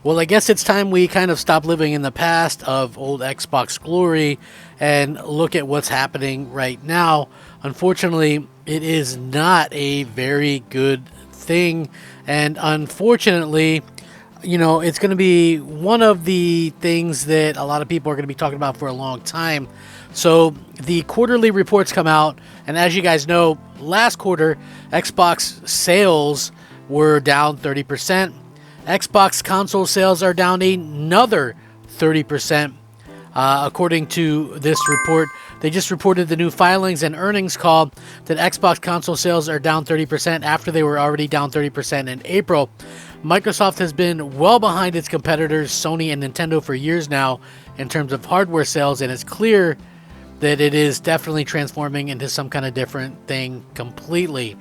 Well, I guess it's time we kind of stop living in the past of old Xbox glory and look at what's happening right now. Unfortunately, it is not a very good thing. And unfortunately, it's going to be one of the things that a lot of people are going to be talking about for a long time. So the quarterly reports come out, and as you guys know, last quarter, Xbox sales were down 30%. Xbox console sales are down another 30%. According to this report, they just reported the new filings and earnings call that Xbox console sales are down 30% after they were already down 30% in April. Microsoft has been well behind its competitors, Sony and Nintendo, for years now in terms of hardware sales, and it's clear that it is definitely transforming into some kind of different thing completely.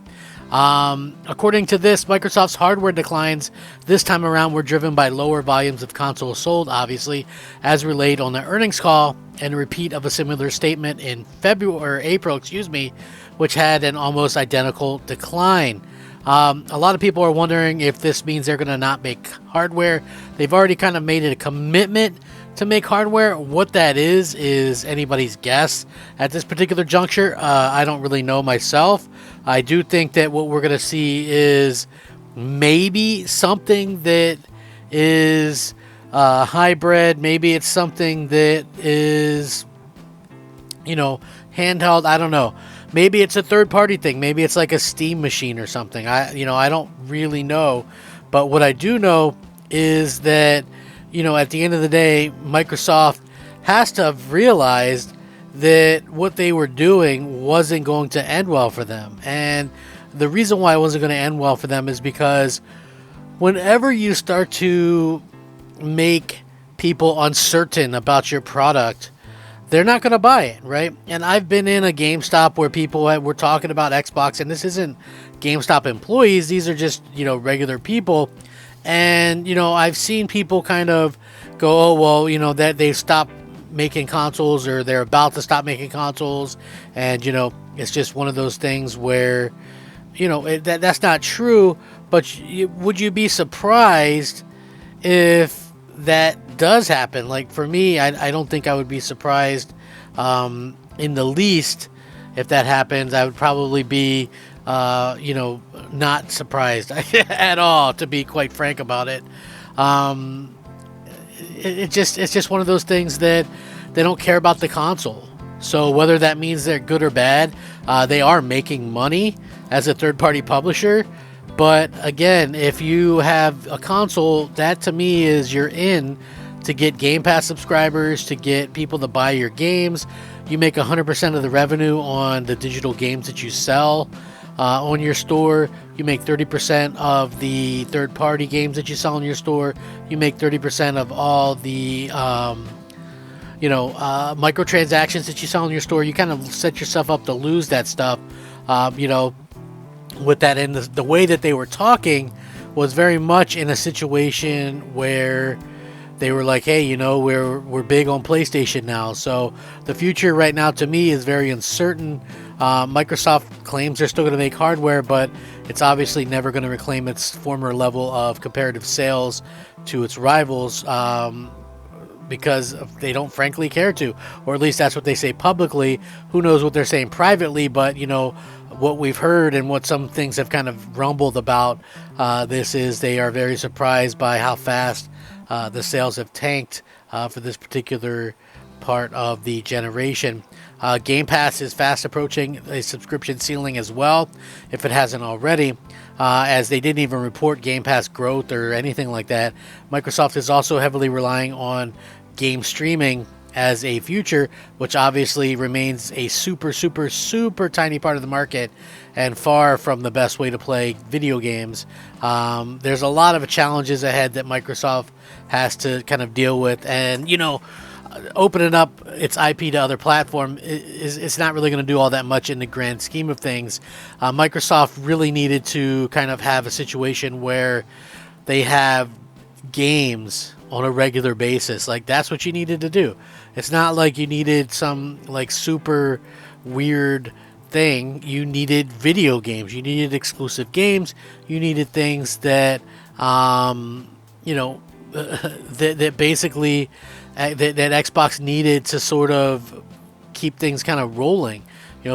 According to this, Microsoft's hardware declines this time around were driven by lower volumes of consoles sold, obviously, as relayed on the earnings call, and a repeat of a similar statement in April, which had an almost identical decline. A lot of people are wondering if this means they're going to not make hardware. They've already kind of made it a commitment to make hardware. What that is anybody's guess at this particular juncture. I don't really know myself. I do think that what we're going to see is maybe something that is hybrid. Maybe it's something that is, handheld. I don't know. Maybe it's a third-party thing. Maybe it's like a Steam machine or something. I don't really know. But what I do know is that, at the end of the day, Microsoft has to have realized that what they were doing wasn't going to end well for them. And the reason why it wasn't going to end well for them is because whenever you start to make people uncertain about your product, they're not going to buy it, right? And I've been in a GameStop where people were talking about Xbox, and this isn't GameStop employees. These are just, regular people. And, I've seen people kind of go, oh, well, that they've stopped making consoles, or they're about to stop making consoles. And, it's just one of those things where, that's not true. But would you be surprised if that does happen? Like, for me, I don't think I would be surprised in the least if that happens. I would probably be not surprised at all, to be quite frank about it. It's just one of those things that they don't care about the console. So whether that means they're good or bad, they are making money as a third-party publisher. But again, if you have a console, that to me is you're in to get Game Pass subscribers, to get people to buy your games. You make 100% of the revenue on the digital games that you sell on your store. You make 30% of the third-party games that you sell in your store. You make 30% of all the microtransactions that you sell in your store. You kind of set yourself up to lose that stuff. With that, and the way that they were talking was very much in a situation where they were like, hey, we're big on PlayStation now. So the future right now to me is very uncertain. Microsoft claims they're still going to make hardware, but it's obviously never going to reclaim its former level of comparative sales to its rivals, because they don't frankly care to, or at least that's what they say publicly. Who knows what they're saying privately, but what we've heard and what some things have kind of rumbled about this is they are very surprised by how fast the sales have tanked for this particular part of the generation. Game Pass is fast approaching a subscription ceiling as well, if it hasn't already, as they didn't even report Game Pass growth or anything like that. Microsoft is also heavily relying on game streaming as a future, which obviously remains a super, super, super tiny part of the market and far from the best way to play video games. There's a lot of challenges ahead that Microsoft has to kind of deal with, and opening up its IP to other platforms it's not really going to do all that much in the grand scheme of things. Microsoft really needed to kind of have a situation where they have games on a regular basis. Like, that's what you needed to do. It's not like you needed some like super weird thing. You needed video games. You needed exclusive games. You needed things that that basically that Xbox needed to sort of keep things kind of rolling,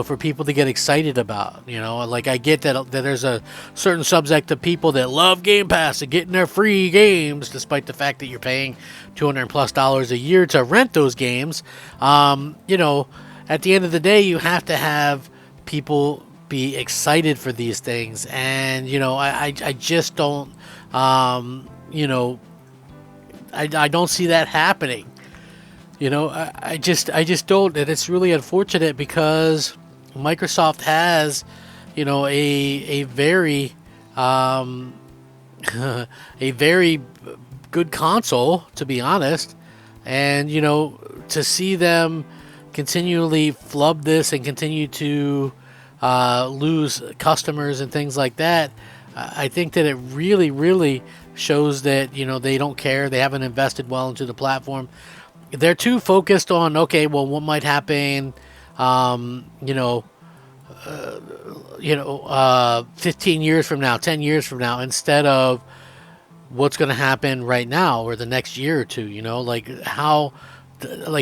for people to get excited about. Like, I get that there's a certain subset of people that love Game Pass and getting their free games, despite the fact that you're paying $200+ a year to rent those games. At the end of the day, you have to have people be excited for these things, and I just don't, I don't see that happening. I just don't, and it's really unfortunate because Microsoft has, a very, a very good console, to be honest, and to see them continually flub this and continue to lose customers and things like that, I think that it really, really shows that they don't care. They haven't invested well into the platform. They're too focused on, okay, well, what might happen, 15 years from now, 10 years from now, instead of what's going to happen right now or the next year or two. Like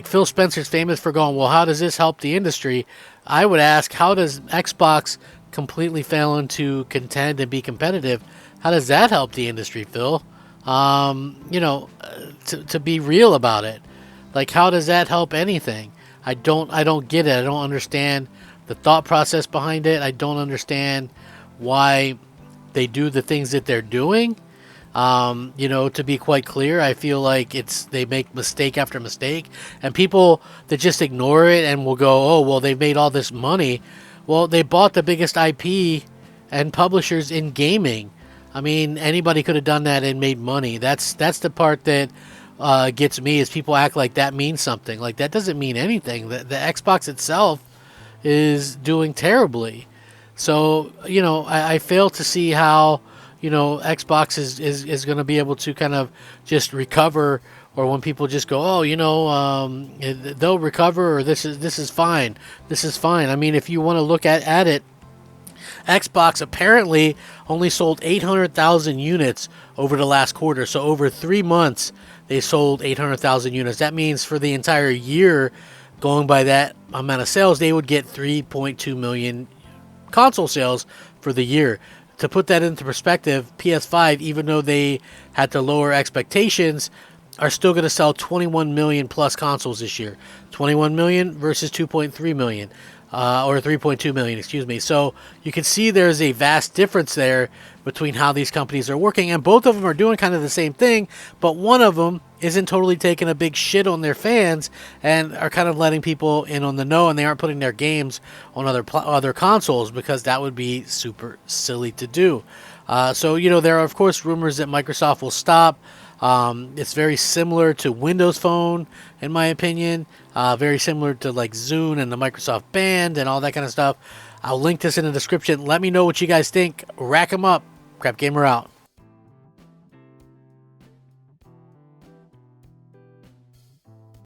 Phil Spencer's famous for going, well, how does this help the industry? I would ask, how does Xbox completely fail into contend and be competitive? How does that help the industry, Phil? To be real about it. Like, how does that help anything? I don't get it. I don't understand the thought process behind it. I don't understand why they do the things that they're doing. To be quite clear, I feel like they make mistake after mistake, and people that just ignore it and will go, oh, well, they've made all this money. Well, they bought the biggest IP and publishers in gaming. I mean, anybody could have done that and made money. That's the part that gets me, is people act like that means something. Like, that doesn't mean anything. The Xbox itself is doing terribly. So, I fail to see how, Xbox is going to be able to kind of just recover, or when people just go, oh, they'll recover, or this is fine. This is fine. I mean, if you want to look at it, Xbox apparently only sold 800,000 units over the last quarter. So over 3 months, they sold 800,000 units. That means for the entire year, going by that amount of sales, they would get 3.2 million console sales for the year. To put that into perspective, PS5, even though they had to lower expectations, are still going to sell 21 million plus consoles this year. 21 million versus 2.3 million. Or 3.2 million, excuse me. So you can see there's a vast difference there between how these companies are working, and both of them are doing kind of the same thing, but one of them isn't totally taking a big shit on their fans and are kind of letting people in on the know, and they aren't putting their games on other consoles, because that would be super silly to do. So there are, of course, rumors that Microsoft will stop. It's very similar to Windows Phone, in my opinion. Very similar to like Zune and the Microsoft Band and all that kind of stuff. I'll link this in the description. Let me know what you guys think. Rack 'em up. Crap Gamer out.